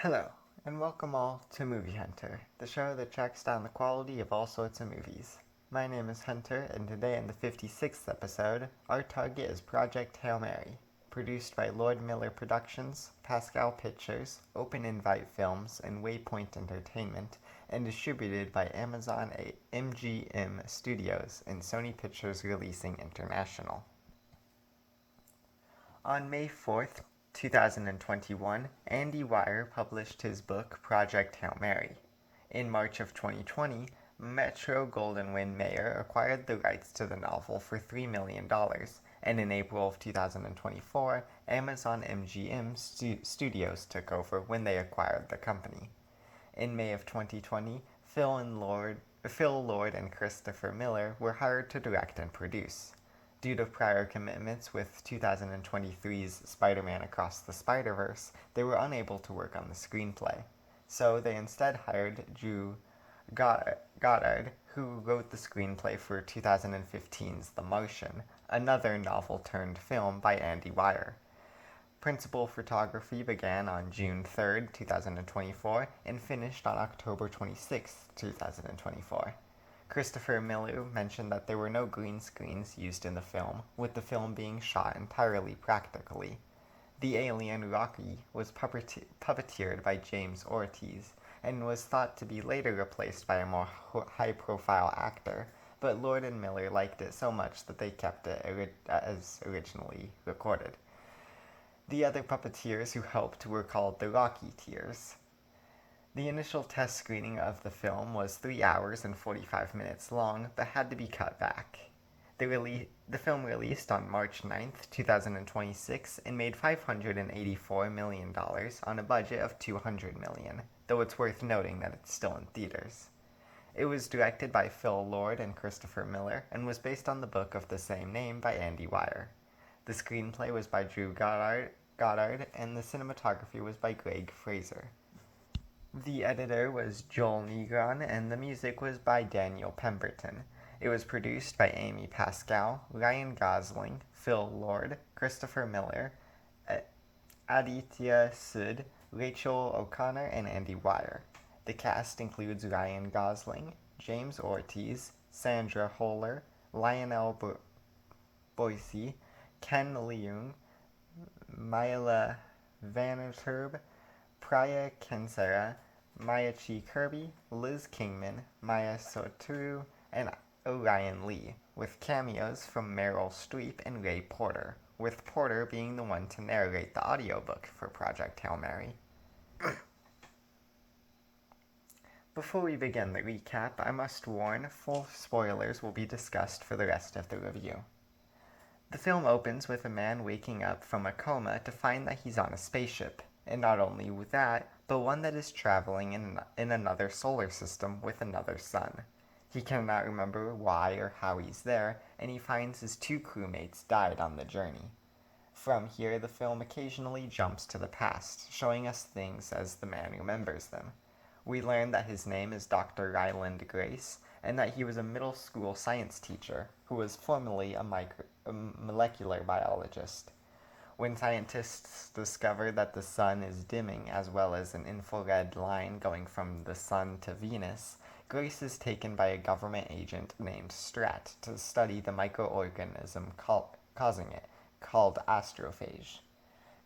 Hello, and welcome all to Movie Hunter, the show that tracks down the quality of all sorts of movies. My name is Hunter, and today in the 56th episode, our target is Project Hail Mary, produced by Lord Miller Productions, Pascal Pictures, Open Invite Films, and Waypoint Entertainment, and distributed by Amazon MGM Studios and Sony Pictures Releasing International. On May 4th, 2021, Andy Weir published his book Project Hail Mary. In March of 2020, Metro-Goldwyn-Mayer acquired the rights to the novel for $3 million, and in April of 2024, Amazon MGM Studios took over when they acquired the company. In May of 2020, Phil Lord and Christopher Miller were hired to direct and produce. Due to prior commitments with 2023's Spider-Man Across the Spider-Verse, they were unable to work on the screenplay. So they instead hired Drew Goddard, who wrote the screenplay for 2015's The Martian, another novel-turned-film by Andy Weir. Principal photography began on June 3, 2024, and finished on October 26, 2024. Christopher Miller mentioned that there were no green screens used in the film, with the film being shot entirely practically. The alien Rocky was puppeteered by James Ortiz, and was thought to be later replaced by a more high-profile actor, but Lord and Miller liked it so much that they kept it as originally recorded. The other puppeteers who helped were called the Rocketeers. The initial test screening of the film was 3 hours and 45 minutes long, but had to be cut back. The film released on March 9, 2026, and made $584 million on a budget of $200 million, though it's worth noting that it's still in theaters. It was directed by Phil Lord and Christopher Miller, and was based on the book of the same name by Andy Weir. The screenplay was by Drew Goddard, and the cinematography was by Greg Fraser. The editor was Joel Negron, and the music was by Daniel Pemberton. It was produced by Amy Pascal, Ryan Gosling, Phil Lord, Christopher Miller, Aditya Sood, Rachel O'Connor, and Andy Weir. The cast includes Ryan Gosling, James Ortiz, Sandra Holler, Lionel Boyce, Ken Leung, Mila Vanderturb, Priya Kensera, Maya Chi Kirby, Liz Kingman, Maya Soturu, and Orion Lee, with cameos from Meryl Streep and Ray Porter, with Porter being the one to narrate the audiobook for Project Hail Mary. Before we begin the recap, I must warn, full spoilers will be discussed for the rest of the review. The film opens with a man waking up from a coma to find that he's on a spaceship, and not only that, but one that is traveling in another solar system with another sun. He cannot remember why or how he's there, and he finds his 2 crewmates died on the journey. From here, the film occasionally jumps to the past, showing us things as the man remembers them. We learn that his name is Dr. Ryland Grace, and that he was a middle school science teacher who was formerly a molecular biologist. When scientists discover that the sun is dimming as well as an infrared line going from the sun to Venus, Grace is taken by a government agent named Strat to study the microorganism causing it, called astrophage.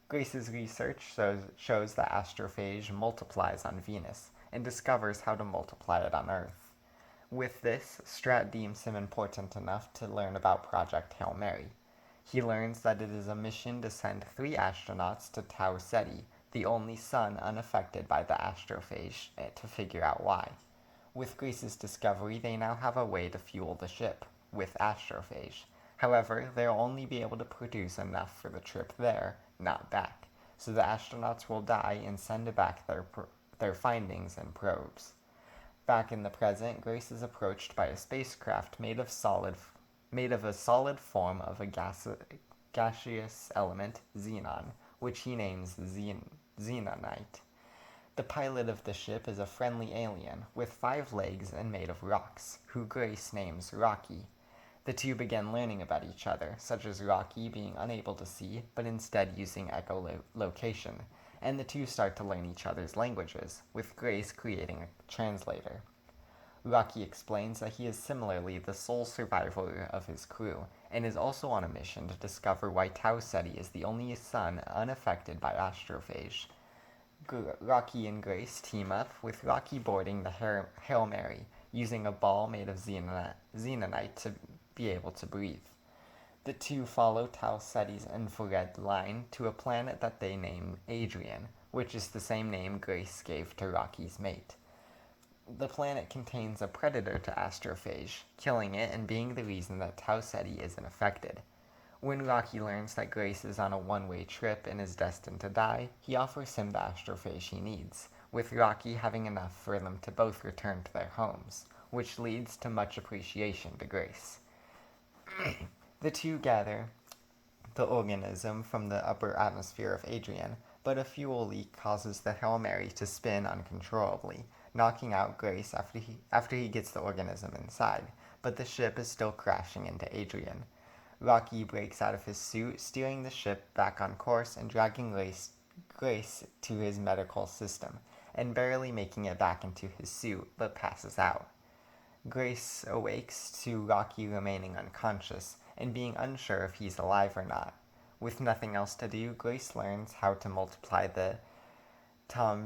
Grace's research shows that astrophage multiplies on Venus, and discovers how to multiply it on Earth. With this, Strat deems him important enough to learn about Project Hail Mary. He learns that it is a mission to send 3 astronauts to Tau Ceti, the only sun unaffected by the astrophage, to figure out why. With Grace's discovery, they now have a way to fuel the ship, with astrophage. However, they'll only be able to produce enough for the trip there, not back, so the astronauts will die and send back their findings and probes. Back in the present, Grace is approached by a spacecraft made of a solid form of a gaseous element, xenon, which he names xenonite. The pilot of the ship is a friendly alien, with 5 legs and made of rocks, who Grace names Rocky. The two begin learning about each other, such as Rocky being unable to see, but instead using echolocation, and the two start to learn each other's languages, with Grace creating a translator. Rocky explains that he is similarly the sole survivor of his crew, and is also on a mission to discover why Tau Ceti is the only sun unaffected by astrophage. Rocky and Grace team up, with Rocky boarding the Hail Mary, using a ball made of xenonite to be able to breathe. The two follow Tau Ceti's infrared line to a planet that they name Adrian, which is the same name Grace gave to Rocky's mate. The planet contains a predator to astrophage, killing it and being the reason that Tau Ceti isn't affected. When Rocky learns that Grace is on a one-way trip and is destined to die, he offers him the astrophage he needs, with Rocky having enough for them to both return to their homes, which leads to much appreciation to Grace. The two gather the organism from the upper atmosphere of Adrian, but a fuel leak causes the Hail Mary to spin uncontrollably, knocking out Grace after he gets the organism inside, but the ship is still crashing into Adrian. Rocky breaks out of his suit, steering the ship back on course and dragging Grace to his medical system, and barely making it back into his suit, but passes out. Grace awakes to Rocky remaining unconscious, and being unsure if he's alive or not. With nothing else to do, Grace learns how to multiply the Tau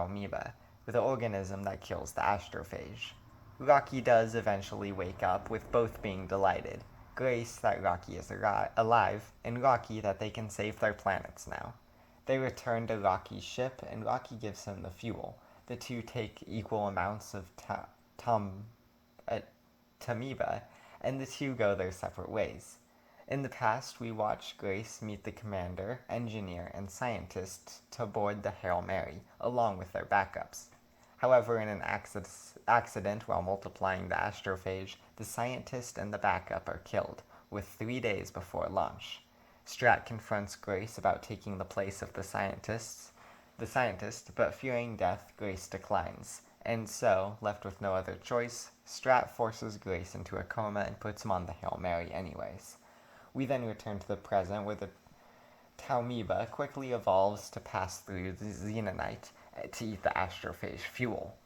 amoeba, the organism that kills the astrophage. Rocky does eventually wake up, with both being delighted. Grace that Rocky is alive, and Rocky that they can save their planets now. They return to Rocky's ship, and Rocky gives him the fuel. The two take equal amounts of Tamiba, and the two go their separate ways. In the past, we watched Grace meet the commander, engineer, and scientist to board the Hail Mary, along with their backups. However, in an accident while multiplying the astrophage, the scientist and the backup are killed, with 3 days before launch. Strat confronts Grace about taking the place of the scientist, but fearing death, Grace declines. And so, left with no other choice, Strat forces Grace into a coma and puts him on the Hail Mary anyways. We then return to the present, where the Tauamoeba quickly evolves to pass through the xenonite to eat the astrophage fuel.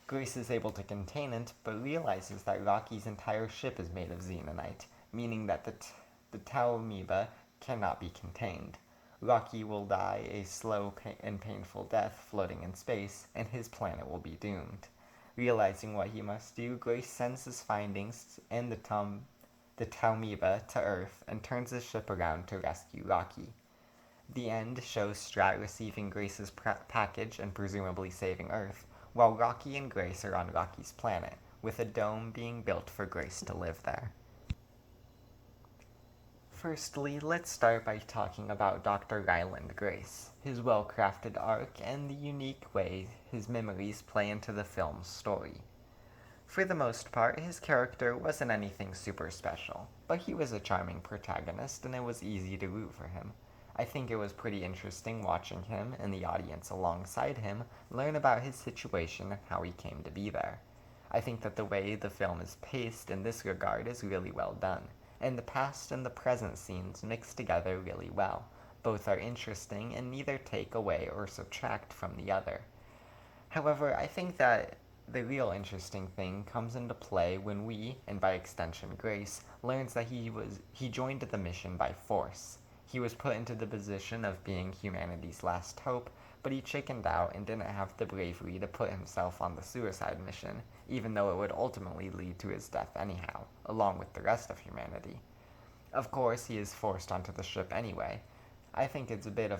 Grace is able to contain it, but realizes that Rocky's entire ship is made of xenonite, meaning that the Tauamoeba cannot be contained. Rocky will die a slow and painful death floating in space, and his planet will be doomed. Realizing what he must do, Grace sends his findings and the Tauamoeba to Earth and turns his ship around to rescue Rocky. The end shows Strat receiving Grace's package and presumably saving Earth, while Rocky and Grace are on Rocky's planet, with a dome being built for Grace to live there. Firstly, let's start by talking about Dr. Ryland Grace, his well-crafted arc, and the unique way his memories play into the film's story. For the most part, his character wasn't anything super special, but he was a charming protagonist and it was easy to root for him. I think it was pretty interesting watching him, and the audience alongside him, learn about his situation and how he came to be there. I think that the way the film is paced in this regard is really well done, and the past and the present scenes mix together really well. Both are interesting and neither take away or subtract from the other. However, I think that the real interesting thing comes into play when we, and by extension Grace, learns that he joined the mission by force. He was put into the position of being humanity's last hope, but he chickened out and didn't have the bravery to put himself on the suicide mission, even though it would ultimately lead to his death anyhow, along with the rest of humanity. Of course, he is forced onto the ship anyway. I think it's a bit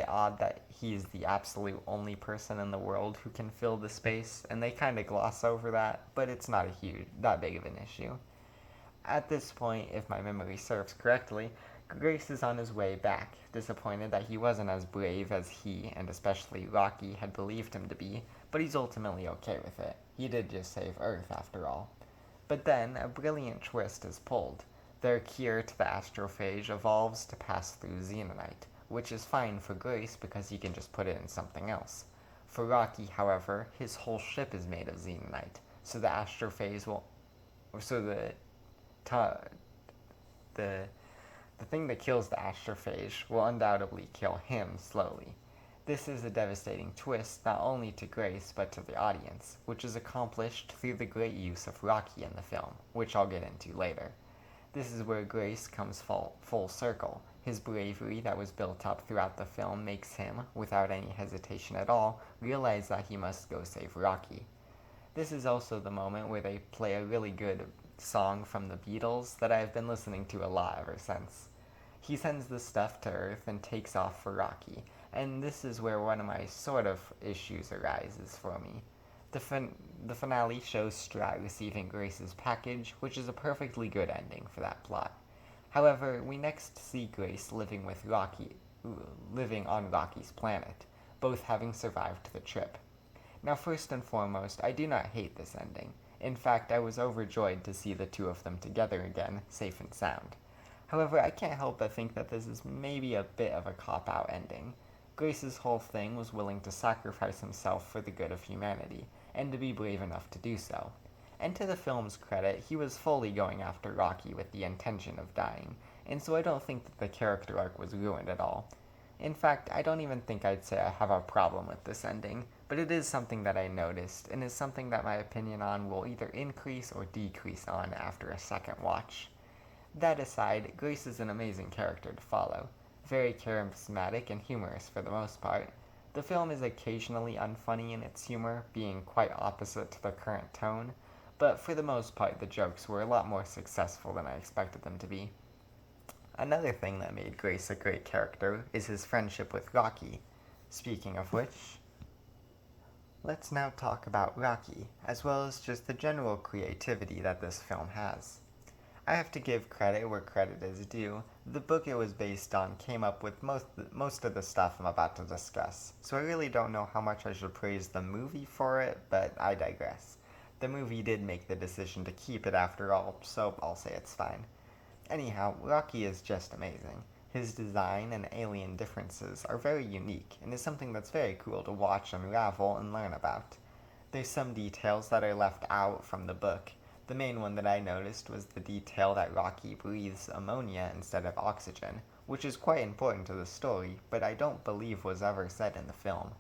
odd that he is the absolute only person in the world who can fill the space, and they kind of gloss over that, but it's not that big of an issue. At this point, if my memory serves correctly, Grace is on his way back, disappointed that he wasn't as brave as he, and especially Rocky, had believed him to be, but he's ultimately okay with it. He did just save Earth, after all. But then, a brilliant twist is pulled. Their cure to the astrophage evolves to pass through xenonite, which is fine for Grace because he can just put it in something else. For Rocky, however, his whole ship is made of xenonite, so the the thing that kills the astrophage will undoubtedly kill him slowly. This is a devastating twist not only to Grace but to the audience, which is accomplished through the great use of Rocky in the film, which I'll get into later. This is where Grace comes full circle. His bravery that was built up throughout the film makes him, without any hesitation at all, realize that he must go save Rocky. This is also the moment where they play a really good song from the Beatles that I've been listening to a lot ever since. He sends the stuff to Earth and takes off for Rocky, and this is where one of my sort of issues arises for me. The finale shows Strat receiving Grace's package, which is a perfectly good ending for that plot. However, we next see Grace living on Rocky's planet, both having survived the trip. Now, first and foremost, I do not hate this ending. In fact, I was overjoyed to see the two of them together again, safe and sound. However, I can't help but think that this is maybe a bit of a cop-out ending. Grace's whole thing was willing to sacrifice himself for the good of humanity, and to be brave enough to do so. And to the film's credit, he was fully going after Rocky with the intention of dying, and so I don't think that the character arc was ruined at all. In fact, I don't even think I'd say I have a problem with this ending, but it is something that I noticed, and is something that my opinion on will either increase or decrease on after a second watch. That aside, Grace is an amazing character to follow, very charismatic and humorous for the most part. The film is occasionally unfunny in its humor, being quite opposite to the current tone, but for the most part the jokes were a lot more successful than I expected them to be. Another thing that made Grace a great character is his friendship with Rocky. Speaking of which, let's now talk about Rocky, as well as just the general creativity that this film has. I have to give credit where credit is due. The book it was based on came up with most of the stuff I'm about to discuss, so I really don't know how much I should praise the movie for it, but I digress. The movie did make the decision to keep it after all, so I'll say it's fine. Anyhow, Rocky is just amazing. His design and alien differences are very unique, and is something that's very cool to watch unravel and learn about. There's some details that are left out from the book. The main one that I noticed was the detail that Rocky breathes ammonia instead of oxygen, which is quite important to the story, but I don't believe was ever said in the film.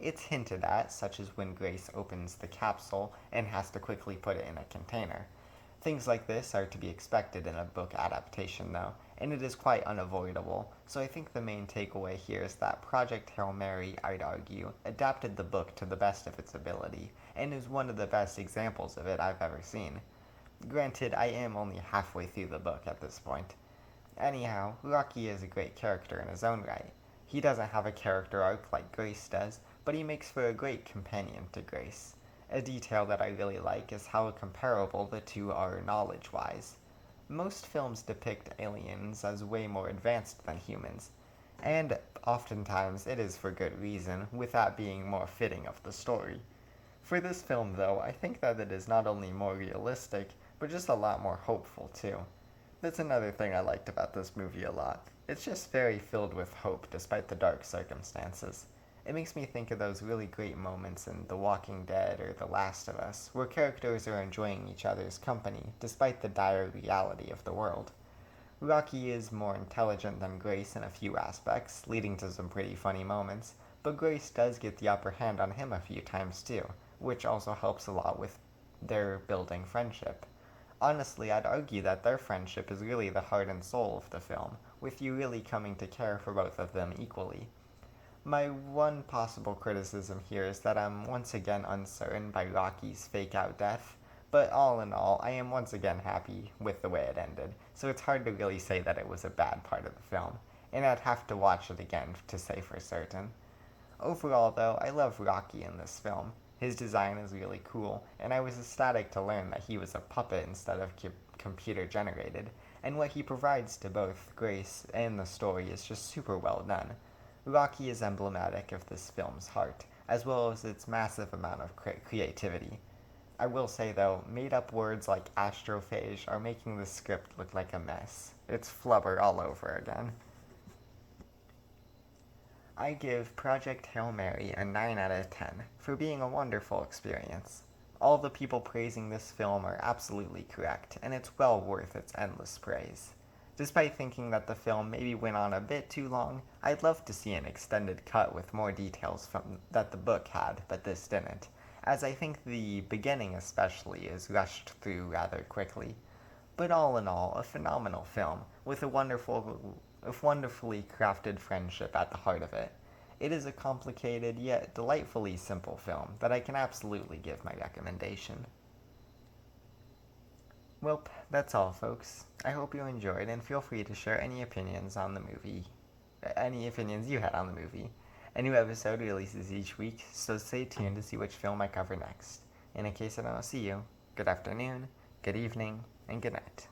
It's hinted at, such as when Grace opens the capsule and has to quickly put it in a container. Things like this are to be expected in a book adaptation, though, and it is quite unavoidable, so I think the main takeaway here is that Project Hail Mary, I'd argue, adapted the book to the best of its ability, and is one of the best examples of it I've ever seen. Granted, I am only halfway through the book at this point. Anyhow, Rocky is a great character in his own right. He doesn't have a character arc like Grace does, but he makes for a great companion to Grace. A detail that I really like is how comparable the two are knowledge-wise. Most films depict aliens as way more advanced than humans, and oftentimes it is for good reason, with that being more fitting of the story. For this film, though, I think that it is not only more realistic, but just a lot more hopeful, too. That's another thing I liked about this movie a lot. It's just very filled with hope despite the dark circumstances. It makes me think of those really great moments in The Walking Dead or The Last of Us, where characters are enjoying each other's company despite the dire reality of the world. Rocky is more intelligent than Grace in a few aspects, leading to some pretty funny moments, but Grace does get the upper hand on him a few times too, which also helps a lot with their building friendship. Honestly, I'd argue that their friendship is really the heart and soul of the film, with you really coming to care for both of them equally. My one possible criticism here is that I'm once again uncertain by Rocky's fake-out death, but all in all, I am once again happy with the way it ended, so it's hard to really say that it was a bad part of the film, and I'd have to watch it again to say for certain. Overall, though, I love Rocky in this film. His design is really cool, and I was ecstatic to learn that he was a puppet instead of computer-generated, and what he provides to both Grace and the story is just super well done. Rocky is emblematic of this film's heart, as well as its massive amount of creativity. I will say, though, made-up words like astrophage are making the script look like a mess. It's flubber all over again. I give Project Hail Mary a 9 out of 10 for being a wonderful experience. All the people praising this film are absolutely correct, and it's well worth its endless praise. Despite thinking that the film maybe went on a bit too long, I'd love to see an extended cut with more details from that the book had, but this didn't, as I think the beginning especially is rushed through rather quickly. But all in all, a phenomenal film with a wonderfully crafted friendship at the heart of it. It is a complicated yet delightfully simple film that I can absolutely give my recommendation. Well, that's all, folks. I hope you enjoyed, and feel free to share any opinions on the movie, any opinions you had on the movie. A new episode releases each week, so stay tuned to see which film I cover next. And in case I don't see you, good afternoon, good evening, and good night.